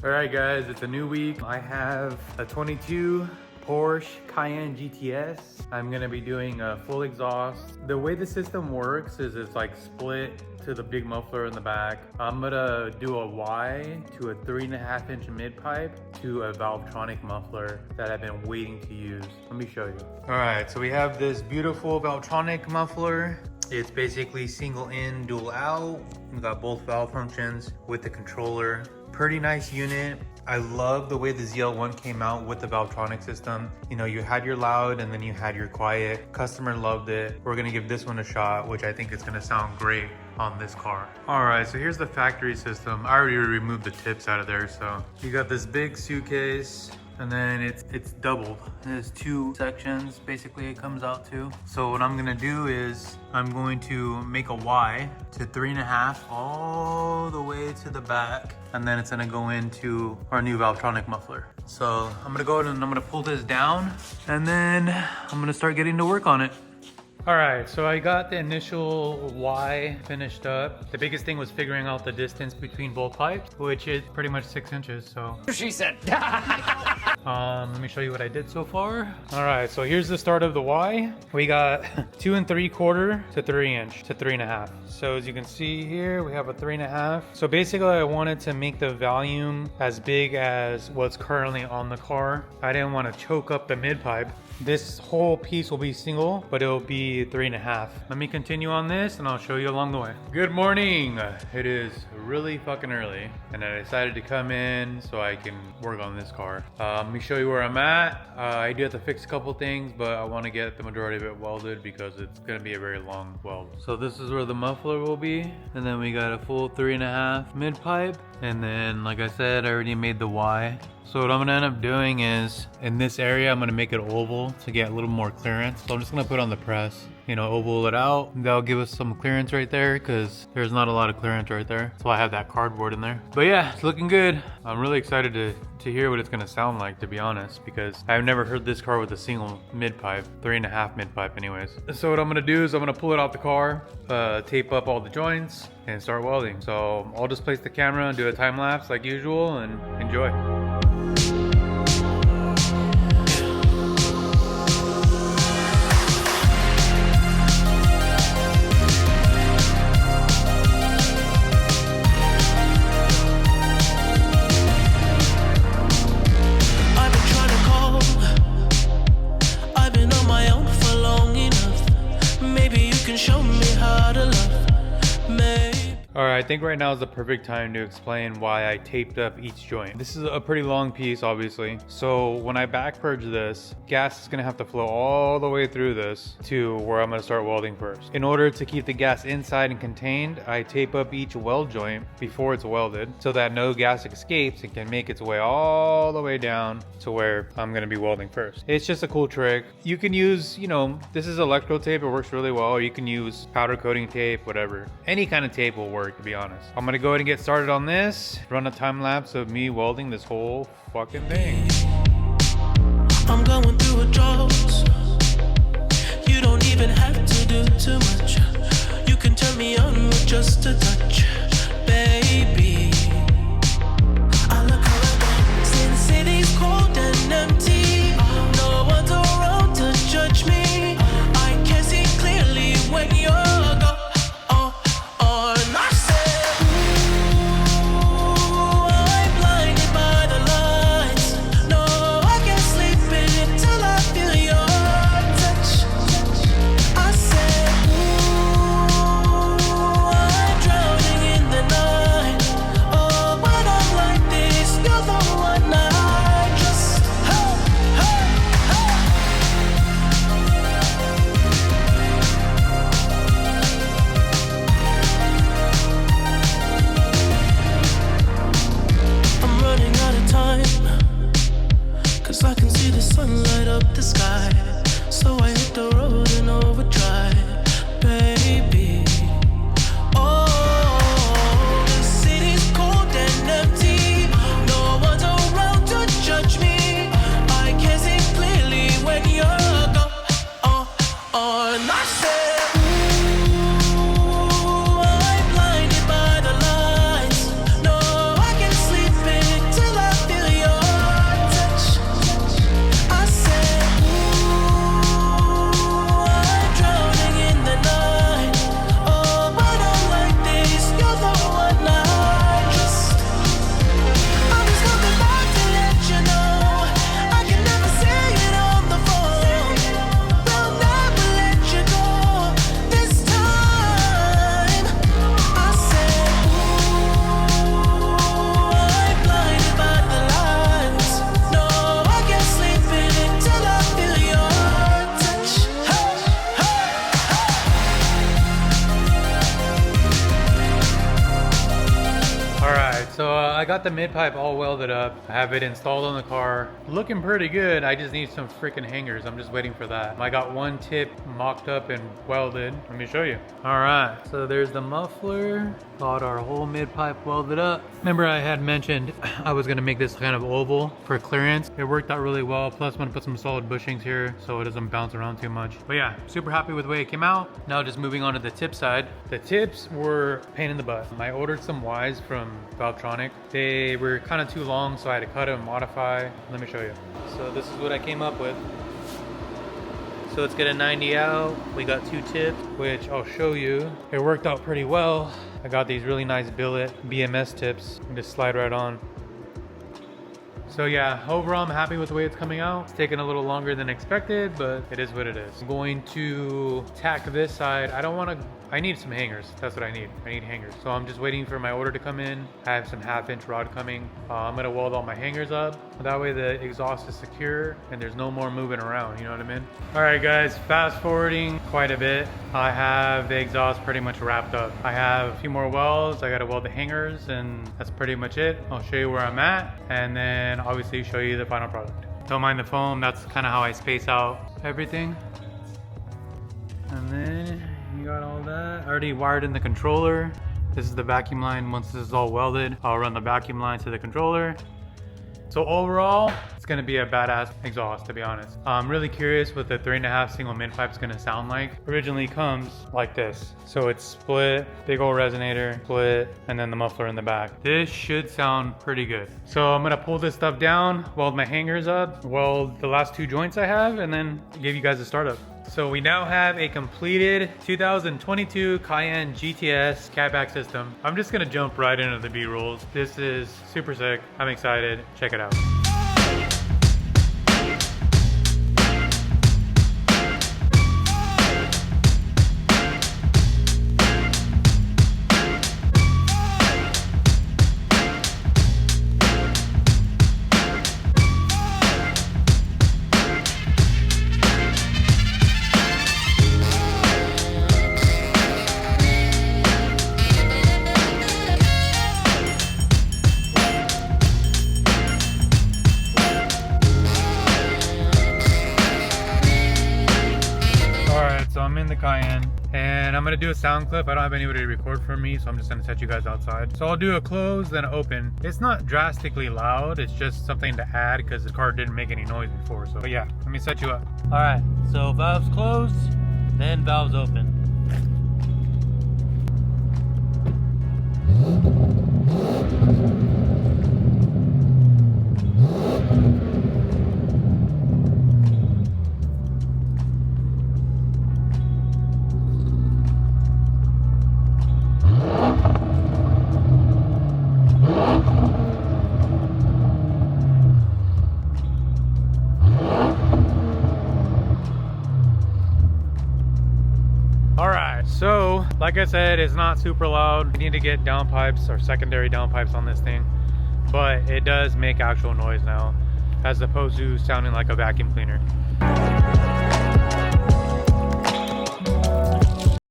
All right guys, it's a new week. I have a 22 Porsche Cayenne GTS. I'm gonna be doing a full exhaust. The way the system works is it's like split to the big muffler in the back. I'm gonna do a Y to a 3.5-inch mid pipe to a Valvetronic muffler that I've been waiting to use. Let me show you. All right, so we have this beautiful Valvetronic muffler. It's basically single in, dual out. We've got both valve functions with the controller. Pretty nice unit. I love the way the ZL1 came out with the Valvetronic system. You know, you had your loud and then you had your quiet. Customer loved it. We're gonna give this one a shot, which I think is gonna sound great on this car. All right, so here's the factory system. I already removed the tips out of there. So you got this big suitcase, and then it's doubled. There's two sections, basically it comes out to. So what I'm gonna do is I'm going to make a Y to 3.5 all the way to the back. And then it's gonna go into our new Valvetronic muffler. So I'm gonna go ahead and I'm gonna pull this down, and then I'm gonna start getting to work on it. All right, so I got the initial Y finished up. The biggest thing was figuring out the distance between both pipes, which is pretty much 6 inches, so. She said. Let me show you what I did so far. All right, so here's the start of the Y. We got 2 3/4 to 3 inch to 3.5. So as you can see here, we have a 3.5. So basically I wanted to make the volume as big as what's currently on the car. I didn't want to choke up the mid pipe. This whole piece will be single, but it'll be 3.5. Let me continue on this and I'll show you along the way. Good morning. It is really fucking early and I decided to come in so I can work on this car. Let me show you where I'm at. I do have to fix a couple things, but I want to get the majority of it welded because it's going to be a very long weld. So this is where the muffler will be. And then we got a full 3.5 mid pipe. And then, like I said, I already made the Y. So what I'm gonna end up doing is, in this area, I'm gonna make it oval to get a little more clearance. So I'm just gonna put on the press, you know, oval it out. That'll give us some clearance right there because there's not a lot of clearance right there. So I have that cardboard in there. But yeah, it's looking good. I'm really excited to hear what it's gonna sound like, to be honest, because I've never heard this car with a single mid pipe, 3.5 mid pipe anyways. So what I'm gonna do is I'm gonna pull it out the car, tape up all the joints and start welding. So I'll just place the camera and do a time lapse like usual and enjoy. Alright, I think right now is the perfect time to explain why I taped up each joint. This is a pretty long piece, obviously. So when I back purge this, gas is going to have to flow all the way through this to where I'm going to start welding first. In order to keep the gas inside and contained, I tape up each weld joint before it's welded so that no gas escapes and can make its way all the way down to where I'm going to be welding first. It's just a cool trick. You can use, you know, this is electro tape. It works really well. Or you can use powder coating tape, whatever. Any kind of tape will work, to be honest. I'm gonna go ahead and get started on this, run a time lapse of me welding this whole fucking thing. I'm going through a drought. You don't even have to do too much. You can turn me on with just a touch, baby. I look around since city's cold and empty. No one's around to judge me. I can see clearly when you're gone. Till got the mid pipe all welded up. I have it installed on the car. Looking pretty good. I just need some freaking hangers. I'm just waiting for that. I got one tip mocked up and welded. Let me show you. All right, so there's the muffler. Got our whole mid pipe welded up. Remember I had mentioned I was gonna make this kind of oval for clearance. It worked out really well. Plus I'm gonna put some solid bushings here so it doesn't bounce around too much. But yeah, super happy with the way it came out. Now just moving on to the tip side. The tips were a pain in the butt. I ordered some Ys from VALVETRONIC. They were kind of too long, so I had to cut them and modify. Let me show you. So this is what I came up with. So let's get a 90 out. We got 2 tips, which I'll show you. It worked out pretty well. I got these really nice billet BMS tips. Just slide right on. So yeah, overall I'm happy with the way it's coming out. It's taken a little longer than expected, but it is what it is. I'm going to tack this side. I need some hangers. That's what I need. I need hangers. So I'm just waiting for my order to come in. I have some 1/2-inch rod coming. I'm gonna weld all my hangers up. That way the exhaust is secure and there's no more moving around, you know what I mean? All right guys, fast forwarding quite a bit. I have the exhaust pretty much wrapped up. I have a few more welds. I gotta weld the hangers and that's pretty much it. I'll show you where I'm at and then obviously show you the final product. Don't mind the foam. That's kind of how I space out everything. And then you got all that. I already wired in the controller. This is the vacuum line. Once this is all welded, I'll run the vacuum line to the controller. So overall, it's gonna be a badass exhaust, to be honest. I'm really curious what the 3.5 single mid pipe is gonna sound like. Originally comes like this. So it's split, big old resonator, split, and then the muffler in the back. This should sound pretty good. So I'm gonna pull this stuff down, weld my hangers up, weld the last 2 joints I have, and then give you guys a startup. So we now have a completed 2022 Cayenne GTS catback system. I'm just gonna jump right into the B-rolls. This is super sick. I'm excited. Check it out. So I'm in the Cayenne and I'm gonna do a sound clip. I don't have anybody to record for me, so I'm just gonna set you guys outside. So I'll do a close, then open. It's not drastically loud, it's just something to add because the car didn't make any noise before. So yeah, let me set you up. All right, so valves closed, then valves open. So, like I said, it's not super loud. We need to get downpipes or secondary downpipes on this thing, but it does make actual noise now, as opposed to sounding like a vacuum cleaner.